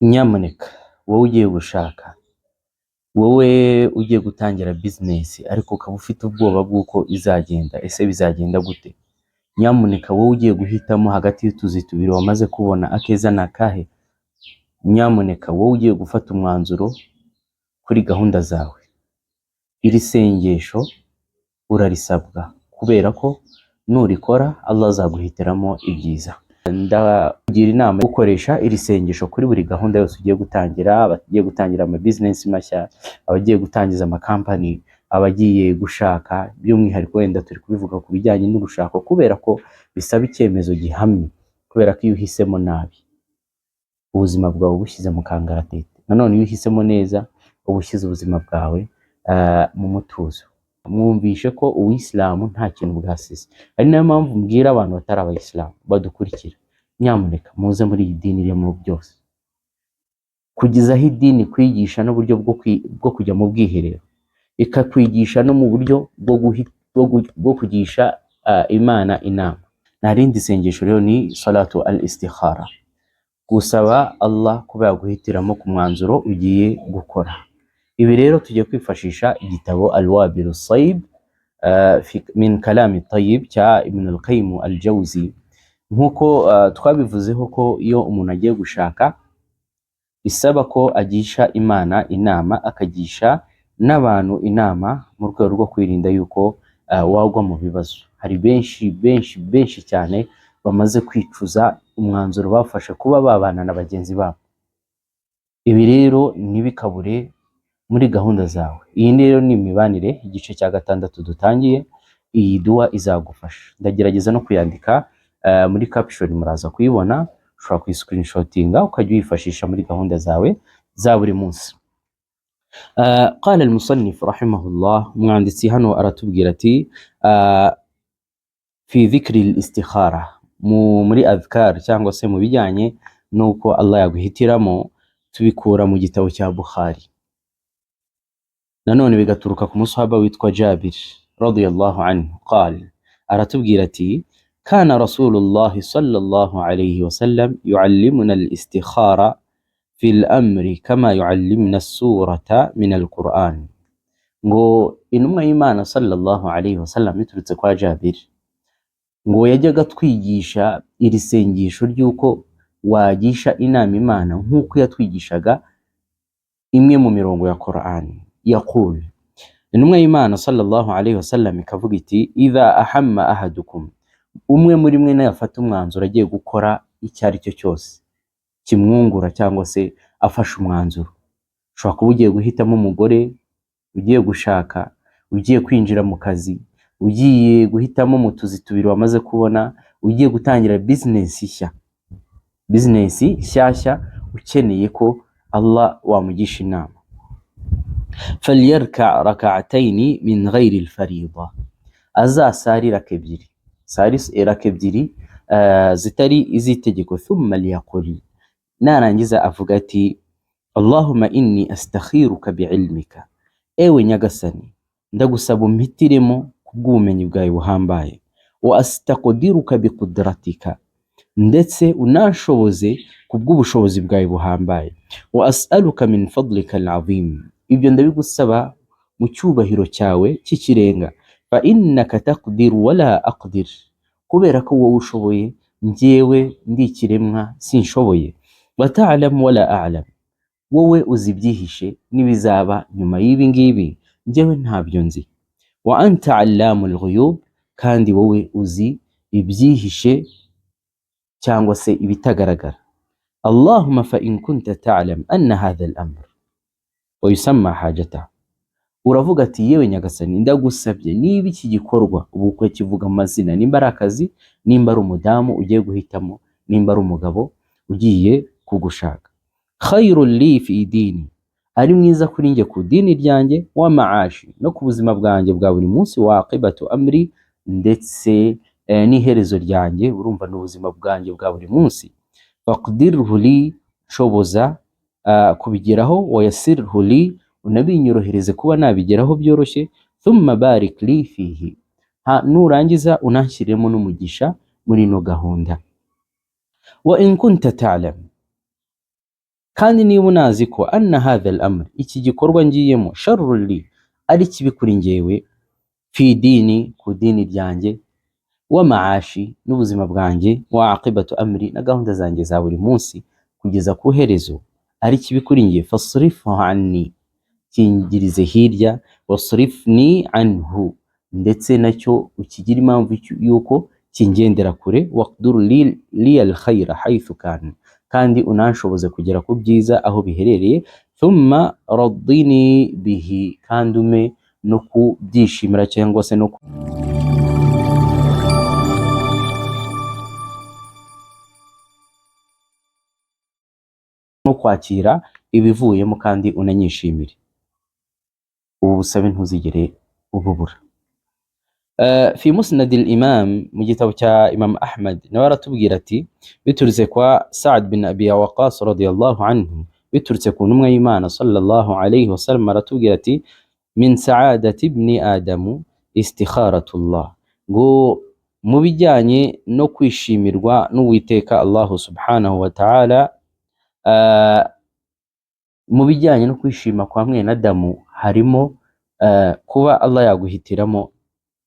Nyamuneka wowe ugiye gushaka, wowe ugiye gutangira business ariko ukaba ufite ubwoba bw'uko izagenda, ese bizagenda gute? Nyamuneka wowe ugiye guhitamo hagati y'utuzi tubiri wamaze kubona akeza n'akahe? Nyamuneka wowe ugiye gufata umwanzuro kuri gahunda zawe, iri sengesho urarisabwa kubera ko nurikora Allah azaguhitiramo ibyiza. Ndakugira inama yo gukoresha iri sengesho kuri buri gahunda yose ugiye gutangira, abagiye gutangira ama business mashya, abagiye gutangiza ama company, abagiye gushaka, by'umwihariko wenda turi kubivuga ku bijyanye n'urushako kubera ko bisaba icyemezo gihamye, kubera ko iyo uhisemo nabi ubuzima bwawe bushyize mu kangaratete, nanone iyo uhisemo neza ubushyize ubuzima bwawe mu mutuzo. Mwumvishe ko uwisilamu nta kintu bwasize, ari nayo mpamvu mbwira abantu batari abayisilamu badukurikira, nyamuneka muze muri iyi dini irimo byose, kugeza aho idini kwigisha n'uburyo bwo kujya mu bwiherero, ikakwigisha no mu buryo bwo kugisha Imana inama. Nta rindi sengesho rero ni salatu al-istikhara, gusaba Allah kuba yaguhitiramo ku mwanzuro ugiye gukora. Ibi rero tugiye kwifashisha igitabo Al-Wabil Sayyib min Kalami Tayyib cya Ibn al-Qayyim al-Jawzi. Nkuko twabivuzeho ko iyo umuntu agiye gushaka bisaba ko agisha Imana inama, akagisha n'abantu inama mu rwego rwo kwirinda yuko wagwa mu bibazo. Hari benshi cyane bamaze kwicuza umwanzuro bafashe kuba babana na bagenzi babo. Ibi rero ntibikabure muri gahunda zawe. Iyi rero ni imibanire, igice cya 6 dutangiye. Iyi dua izagufasha, ndagerageza no kuyandika muri caption, muraza kuyibona, ushobora kuyiscreenshotinga ukajya uyifashisha muri gahunda zawe za buri munsi. Qala al-musannif rahimahullah, umwanditsi hano aratubwira ati fi dhikri al-istikhara, muri adhkar cyangwa se mu bijyanye nuko Allah yaguhitiramo, tubikura mu gitabo cya Bukhari, nanone bigaturuka ku musahaba witwa Jabir radiyallahu anhu. Qala, aratubwira ati kana Rasulullah sallallahu alayhi wasallam yuallimuna al-istikhara fi al-amri kama yuallimuna as-surata min al-Qur'an. Ngo intumwa y'Imana sallallahu alayhi wasallam iturutse kwa Jabir, ngo yajyaga twigisha iri sengesho ry'uko wagisha inama Imana nk'uko yatwigishaga imwe mu mirongo ya Qur'an. Yaqul, intumwa y'Imana sallallahu alayhi wasallam ikavuga iti idha ahamma ahadukum, umwe muri mwe nayafata umwanzuro agiye gukora icyo ari cyo cyose kimwungura cyangwa se afashe umwanzuro. Ushobora kuba ugiye guhitamo umugore, ugiye gushaka, ugiye kwinjira mu kazi, ugiye guhitamo mu tuzi tubiri wamaze kubona, ugiye gutangira business nshyashya ukeneye ko Allah wamugisha inama. Falyarka rak'atayn min ghayri al-fariida, azasari raka ebyiri zitari izitegeko. Thumma liyaqul, narangiza avuga ati Allahumma inni astakhiruka bi'ilmika, ewe nyagasani ndagusaba umpitiremo kubw'ubumenyi bwawe buhambaye, wa astaqdiruka biqudratika, ndetse unanshoboze kubw'ubushobozi bwawe buhambaye, wa as'aluka min fadlika al-azim, ibyo ndabigusaba mu cyubahiro cyawe cy'ikirenga. Fa innaka taqdiru wala aqdir, kubera ko wowe ushoboye njyewe ndi ikiremwa sinshoboye. Wa ta'lam wala a'lam, wowe uzi ibyihishe n'ibizaba nyuma y'ibi ngibi, njyewe ntabyo nzi. Wa anta allamul ghuyub, kandi wowe uzi ibyihishe cyangwa se ibitagaragara. Allahumma fa in kunta ta'lam anna hadha al-amr wa yusamma hajata, uravuga ati yewe nyagasani ndagusabye niba iki gikorwa, ubu ko kivuga amazina, nimba ari akazi, nimba ari umudamu ugiye guhitamo, nimba ari umugabo ugiye kugushaka. Khairul li fi dini, ari mwiza kuri njye ku dini ryanjye, wa ma'ashi, no ku buzima bwanjye bwa buri munsi, wa aqibatu amri, ndetse n'iherezo ryanjye, urumva n'ubuzima bwanjye bwa buri munsi. Faqdirhu li, shoboza kubigeraho, wa yassirhu li, unabinyorohereze kuba nabigeraho byoroshye. Thumma barik li fihi, nurangiza unanshyiremo n'umugisha muri no gahunda. Wa in kunta ta'lam, kandi niba unazi ko anna hadha al-amr, iki gikorwa ngiyemo, sharrun li, ari kibi kuri njyewe, fi dini, ku dini ryanjye, wa maashi, n'ubuzima bwanjye, wa aqibatu amri, na gahunda zanjye za buri munsi kugeza ku herezo, ari kibi kuri njye, fasrifhu anni, kingirize hirya, wasrifni anhu, ndetse nacyo ukigira impamvu yuko kingendera kure, waqdur li al-khayra haythu kan, kandi unanshoboze kugera ku byiza aho biherereye, thumma raddini bihi, kandi ume no kubyishimira cyangwa se no kwakira ibivuyemo, kandi unanyishimire. ubu busabe ntuzigere ububura. fi musnad al-imam, mu gitabo cya Imam Ahmad, nawe aratubwira ati biturutse kwa Sa'd bin Abi Waqqas radiyallahu anhu, biturutse ku ntumwa y'Imana sallallahu alayhi wa sallam, aratubwira ati min sa'adati ibni adamu istikharatullah, ngo mu bijyanye no kwishimirwa n'Uwiteka Allah subhanahu wa ta'ala, mu bijyanye no kwishima kwa mwene Adamu harimo kuba Allah yaguhitiramo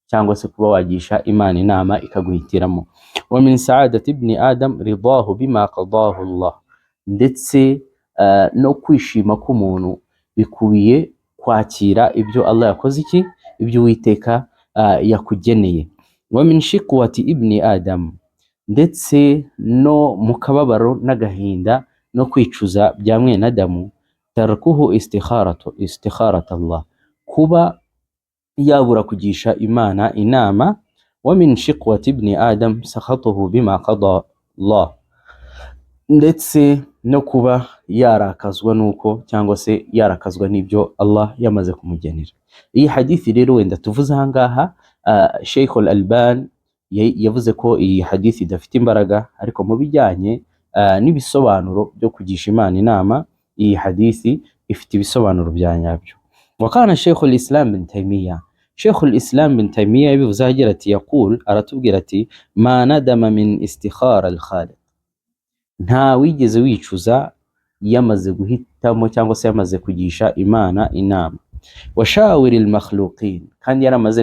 cyangwa se kuba wagisha Imana inama ikaguhitiramo. Wa min sa'adati ibni adam ridahu bima qadahu Allah, ndetse no kwishima k'umuntu bikubiye kwakira ibyo Allah yakoze iki, ibyo Uwiteka yakugeneye. Wa min shiqwati ibni adam, ndetse no mu kababaro n'agahinda no kwicuza bya mwene Adamu, tarkuhu istikharat Allah, kuba yabura kugisha Imana inama. Wa min shiqwati ibni adam sakhatuhu bima qada Allah, ndetse no kuba yarakazwa nuko cyangwa se yarakazwa n'ibyo Allah yamaze kumugenera. Iyi hadithi rero wenda tuvuze ahangaha, Sheikh al-Albani yavuze ko iyi hadithi idafite imbaraga, ariko mu bijyanye n'ibisobanuro byo kugisha Imana inama, iyi hadithi ifite ibisobanuro bya nyabyo. Wakana Sheikh al-Islam bin Taymiyyah, Sheikh al-Islam bin Taymiyyah yabivuze agira ati, yaqul, aratubwira ati ma nadama min istikhara al-khaliq, nta wigeze wicuza yamaze guhitamo cyangwa se yamaze kugisha Imana inama. Washawiri al-makhluqin, kandi yaramaze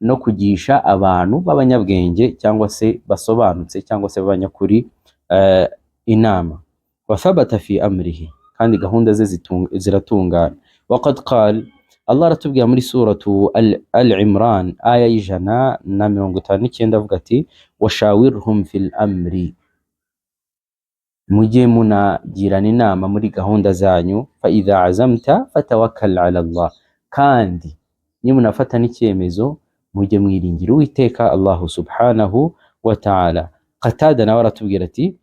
no kugisha abantu b'abanyabwenge cyangwa se basobanutse cyangwa se b'abanyakuri inama. Wa thabata fi amrihi, kandi gahunda ze ziratungana. Waqad qala, Allah aratubwira muri suratu Al-Imran aya y'ijana na 59 avuga ati washawirhum fil amri, mujye munagirana inama muri gahunda zanyu, fa idha azamta fatawakkal ala Allah, kandi nimunafata n'icyemezo mujye mwiringira Uwiteka Allah subhanahu wa ta'ala. Qatada nawe aratubwira ati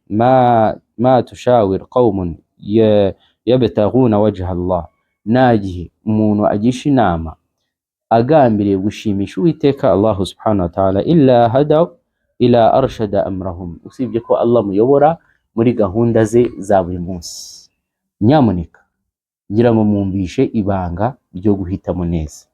ma tushawir qawmun yabtaghuna wajha Allah, nagihe umuntu agisha inama agambiriye gushimisha Uwiteka Allah subhanahu wa ta'ala, illa hadaw ila arshada amrahum, usibye ko Allah muyobora muri gahunda ze za buri munsi. Nyamuneka ngira ngo mwumvishe ibanga ryo guhitamo neza,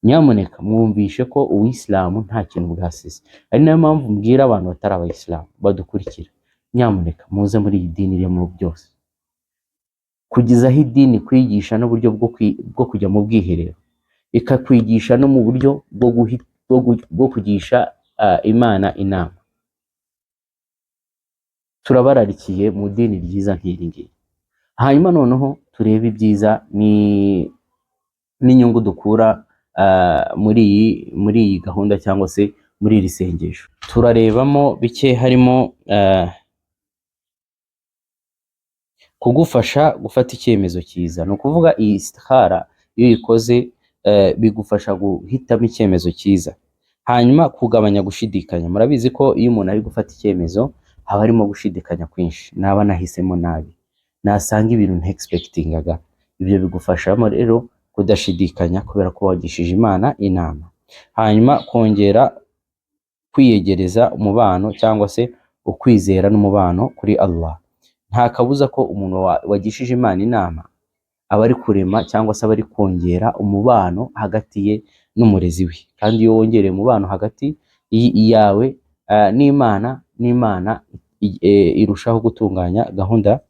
nyamuneka mwumvishe ko Uwisilamu nta kintu bwasize. Ari nayo mpamvu mbwira abantu batari abayisilamu badukurikira, nyamuneka muze muri iyi dini irimo byose, kugizaho idini kwigisha n'uburyo bwo kujya mu bwiherero, ikakwigisha no mu buryo bwo kugisha Imana inama. Turabararikiye mu dini ryiza nk'iri ngiri. Hanyuma noneho turebe ibyiza n'inyungu dukura muri iyi gahunda cyangwa se muri iri sengesho. Turarebamo bike, harimo kugufasha gufata icyemezo cyiza. Ni ukuvuga iyi istikhara iyo uyikoze bigufasha guhitamo icyemezo cyiza. Hanyuma kugabanya gushidikanya. Murabizi ko iyo umuntu ari gufata icyemezo haba harimo gushidikanya kwinshi, naba nahisemo nabi, nasanga ibintu ntexpectingaga. Ibyo bigufashamo rero kudashidikanya kubera ko wagishije Imana inama. Hanyuma kongera kwiyegereza umubano cyangwa se ukwizera n'umubano kuri Allah. Nta kabuza ko umuntu wagishije Imana inama aba ari kurema cyangwa se aba ari kongera umubano hagati ye n'umurezi we, kandi iyo wongereye umubano hagati yawe n'Imana irushaho gutunganya gahunda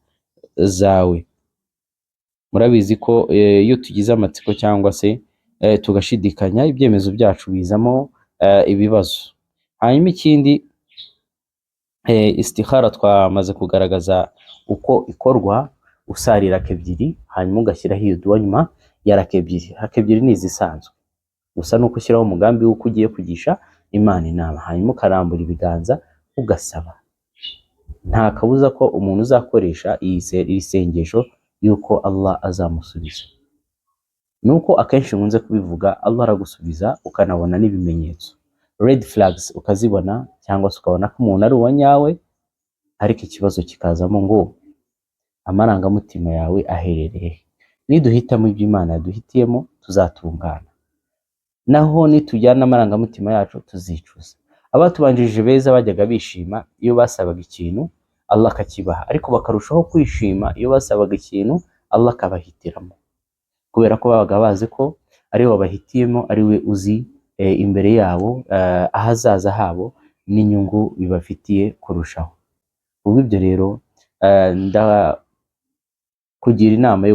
zawe. Murabizi ko iyo tugize amatsiko cyangwa se tugashidikanya, ibyemezo byacu bizamo ibibazo. Hanyuma ikindi, istikhara twamaze kugaragaza uko ikorwa. Usarira raka ebyiri hanyuma ugashyiraho iyo duwa nyuma ya raka ebyiri. Raka ebyiri ni izisanzwe, gusa nuko ushyiraho umugambi w'uko ugiye kugisha Imana inama, hanyuma ukarambura ibiganza ugasaba. Nta kabuza ko umuntu uzakoresha iri sengesho yuko Allah azamusubiza. Nuko akenshi nkunze kubivuga, Allah aragusubiza ukanabona n'ibimenyetso, red flags ukazibona, cyangwa se ukabona ko umuntu ari uwa nyawe, ariko ikibazo kikazamo ngo amarangamutima yawe aherereye. Niduhitamo ibyo Imana yaduhitiyemo tuzatungana, naho nitujyana amarangamutima yacu tuzicuza. Abatubanjirije beza bajyaga bishima iyo basabaga ikintu Allah akakibaha, ariko bakarushaho kwishima iyo basabaga ikintu Allah akabahitiramo, kubera ko babaga bazi ko ari we wabahitiyemo, ari we uzi imbere yabo ahazaza habo n'inyungu bibafitiye kurushaho. Ubwo ibyo rero kugira inama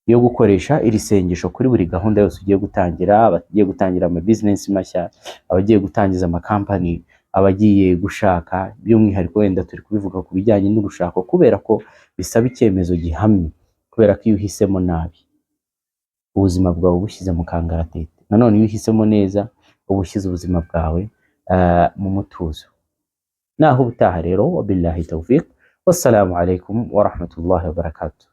yo gukoresha iri sengesho kuri buri gahunda yose ugiye gutangira. Abagiye gutangira ama business mashya, abagiye gutangiza ama company, abagiye gushaka, by'umwihariko wenda turi kubivuga ku bijyanye n'urushako, kubera ko bisaba icyemezo gihamye, kubera ko iyo uhisemo nabi ubuzima bwawe bushyize mu kangaratete. Nanone iyo uhisemo neza ubushyize ubuzima bwawe mu mutuzo. Naho ubutaha rero, wabillahi tawfiq, wassalamu alaikum wa rahmatullahi wa barakatuh.